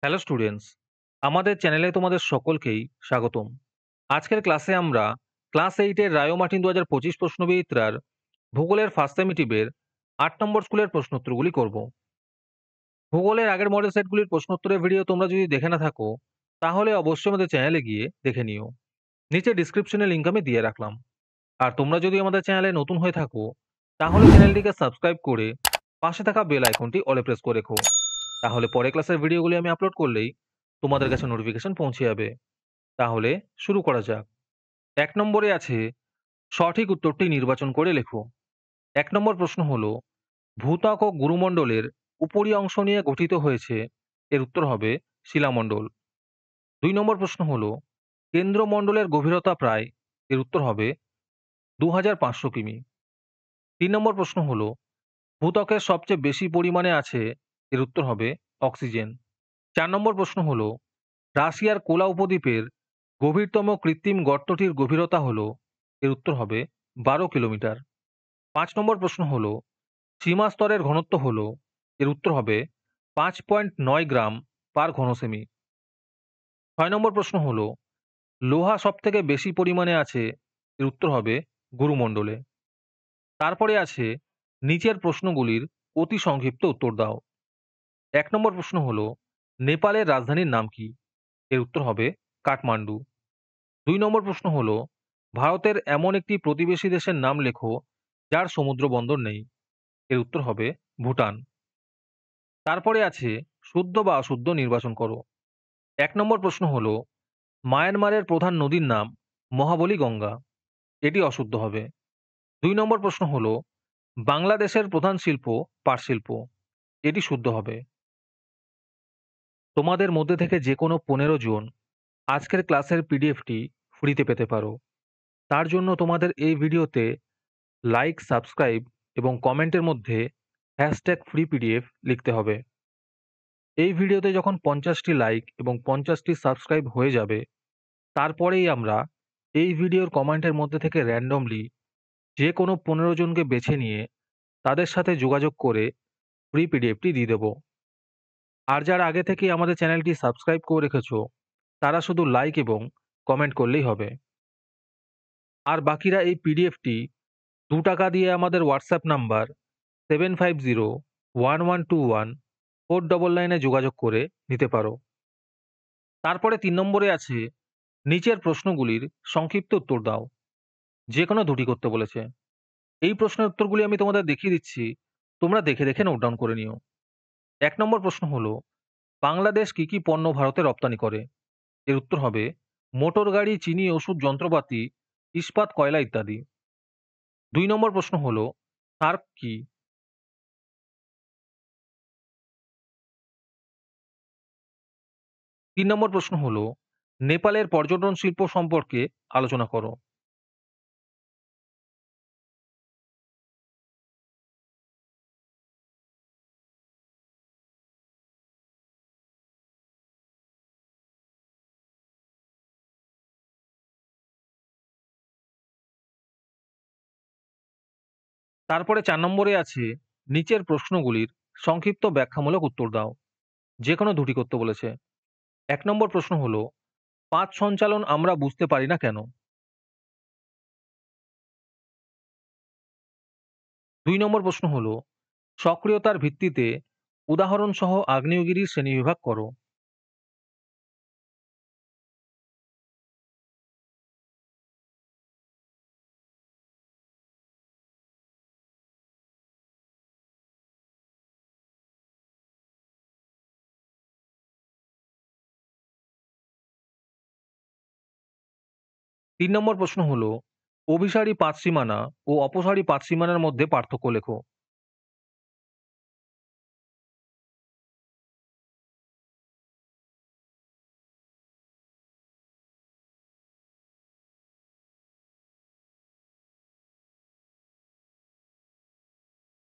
Hello students, আমাদের চ্যানেলে তোমাদের সকলকেই স্বাগতম। আজকের ক্লাসে আমরা ক্লাস 8 এর রায়ো মার্টিন 2025 প্রশ্নবিচিত্রার ভূগোলের ফার্স্ট সেমিটিভের 8 নম্বর স্কুলের প্রশ্নোত্তরগুলি করব। ভূগোলের আগের মডেল সেটগুলির প্রশ্নোত্তরের ভিডিও তোমরা যদি দেখে না থাকো, তাহলে অবশ্যই আমাদের চ্যানেলে গিয়ে দেখে নিও। নিচে ডিসক্রিপশনে লিঙ্ক আমি দিয়ে রাখলাম। আর তোমরা যদি আমাদের চ্যানেলে নতুন হয়ে থাকো, তাহলে চ্যানেলটিকে সাবস্ক্রাইব করে পাশে থাকা বেল আইকনটি অলে প্রেস করে রেখো। তাহলে পরে ক্লাসের ভিডিওগুলি আমি আপলোড করলেই তোমাদের কাছে নোটিফিকেশন পৌঁছে যাবে। তাহলে শুরু করা যাক। ১ নম্বরে আছে সঠিক উত্তরটি নির্বাচন করে লেখো। ১ নম্বর প্রশ্ন হলো, ভূত্বক ও গুরুমণ্ডলের উপরি অংশ নিয়ে গঠিত হয়েছে। এর উত্তর হবে শিলামণ্ডল। ২ নম্বর প্রশ্ন হলো, কেন্দ্রমণ্ডলের গভীরতা প্রায়। এর উত্তর হবে ২৫০০ কিমি। ৩ নম্বর প্রশ্ন হলো, ভূত্বকের সবচেয়ে বেশি পরিমাণে আছে। এর উত্তর হবে অক্সিজেন। ৪ নম্বর প্রশ্ন হলো, রাশিয়ার কোলা উপদ্বীপের গভীরতম কৃত্রিম গর্তটির গভীরতা হল। এর উত্তর হবে ১২ কিলোমিটার। ৫ নম্বর প্রশ্ন হল, সীমাস্তরের ঘনত্ব হল। এর উত্তর হবে ৫.৯ গ্রাম পার ঘনসেমি। ৬ নম্বর প্রশ্ন হল, লোহা সবথেকে বেশি পরিমাণে আছে। এর উত্তর হবে গুরুমণ্ডলে। তারপরে আছে নিচের প্রশ্নগুলির অতি সংক্ষিপ্ত উত্তর দাও। ১ নম্বর প্রশ্ন হল, নেপালের রাজধানীর নাম কি? এর উত্তর হবে কাঠমান্ডু। ২ নম্বর প্রশ্ন হলো, ভারতের এমন একটি প্রতিবেশী দেশের নাম লেখো যার সমুদ্র বন্দর নেই। এর উত্তর হবে ভুটান। তারপরে আছে শুদ্ধ বা অশুদ্ধ নির্বাচন করো। ১ নম্বর প্রশ্ন হলো, মায়ানমারের প্রধান নদীর নাম মহাবলী গঙ্গা। এটি অশুদ্ধ হবে। ২ নম্বর প্রশ্ন হলো, বাংলাদেশের প্রধান শিল্প পাট শিল্প। এটি শুদ্ধ হবে। তোমাদের মধ্যে থেকে যে কোনো ১৫ জন আজকের ক্লাসের পিডিএফটি ফ্রিতে পেতে পারো। তার জন্য তোমাদের এই ভিডিওতে লাইক, সাবস্ক্রাইব এবং কমেন্টের মধ্যে #ফ্রি পিডিএফ লিখতে হবে। এই ভিডিওতে যখন 50টি লাইক এবং 50টি সাবস্ক্রাইব হয়ে যাবে, তারপরেই আমরা এই ভিডিওর কমেন্টের মধ্যে থেকে র্যান্ডমলি যে কোনো 15 জনকে বেছে নিয়ে তাদের সাথে যোগাযোগ করে ফ্রি পিডিএফটি দিয়ে দেব। আর যারা আগে থেকেই আমাদের চ্যানেলটি সাবস্ক্রাইব করে রেখেছো, তারা শুধু লাইক এবং কমেন্ট করলেই হবে। আর বাকিরা এই পিডিএফটি ৳2 দিয়ে আমাদের হোয়াটসঅ্যাপ নাম্বার 7501121499 এ যোগাযোগ করে নিতে পারো। তারপরে ৩ নম্বরে আছে নিচের প্রশ্নগুলির সংক্ষিপ্ত উত্তর দাও। যে কোনো দুটি করতে বলেছে। এই প্রশ্নের উত্তরগুলি আমি তোমাদের দেখিয়ে দিচ্ছি। তোমরা দেখে দেখে নোট ডাউন করে নিও। ১ নম্বর প্রশ্ন হলো, বাংলাদেশ কি কি পণ্য ভারতে রপ্তানি করে? এর উত্তর হবে মোটর গাড়ি, চিনি, ওষুধ, যন্ত্রপাতি, ইস্পাত, কয়লা ইত্যাদি। ২ নম্বর প্রশ্ন হলো, সার্ক কি? ৩ নম্বর প্রশ্ন হলো, নেপালের পর্যটন শিল্প সম্পর্কে আলোচনা করো। তারপরে ৪ নম্বরে আছে নিচের প্রশ্নগুলির সংক্ষিপ্ত ব্যাখ্যামূলক উত্তর দাও। যে কোনো দুটি করতে বলেছে। ১ নম্বর প্রশ্ন হলো, পাঁচ সঞ্চালন আমরা বুঝতে পারি না কেন? ২ নম্বর প্রশ্ন হলো, সক্রিয়তার ভিত্তিতে উদাহরণসহ আগ্নেয়গিরির শ্রেণীবিভাগ করো। তিন নম্বর প্রশ্ন হলো, অভিসারী পাতসীমানা ও অপসারী পাতসীমানার মধ্যে পার্থক্য লেখো।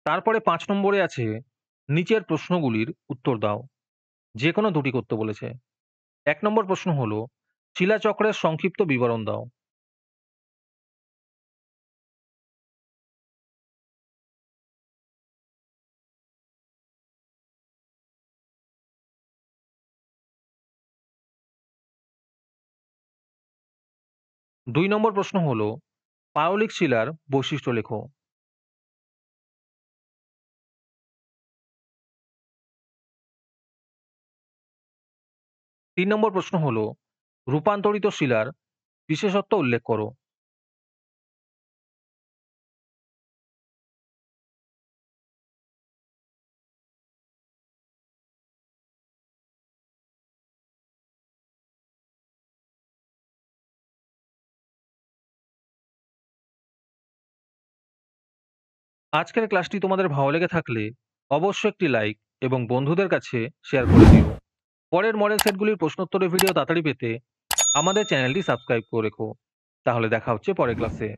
তারপরে ৫ নম্বরে আছে নিচের প্রশ্নগুলির উত্তর দাও। যে কোনো দুটি করতে বলেছে। ১ নম্বর প্রশ্ন হলো, শিলাচক্রের সংক্ষিপ্ত বিবরণ দাও। 2 নম্বর প্রশ্ন হলো পাললিক শিলার বৈশিষ্ট্য লেখো। 3 নম্বর প্রশ্ন হলো রূপান্তরিত শিলার বিশেষত্ব উল্লেখ করো। 'আজকের ক্লাসটি তোমাদের ভালো লেগে থাকলে অবশ্যই একটি লাইক এবং বন্ধুদের কাছে শেয়ার করে দিও। পরের মডেল সেটগুলির প্রশ্নোত্তরের ভিডিও তাড়াতাড়ি পেতে আমাদের চ্যানেলটি সাবস্ক্রাইব করে রেখো। তাহলে দেখা হচ্ছে পরের ক্লাসে।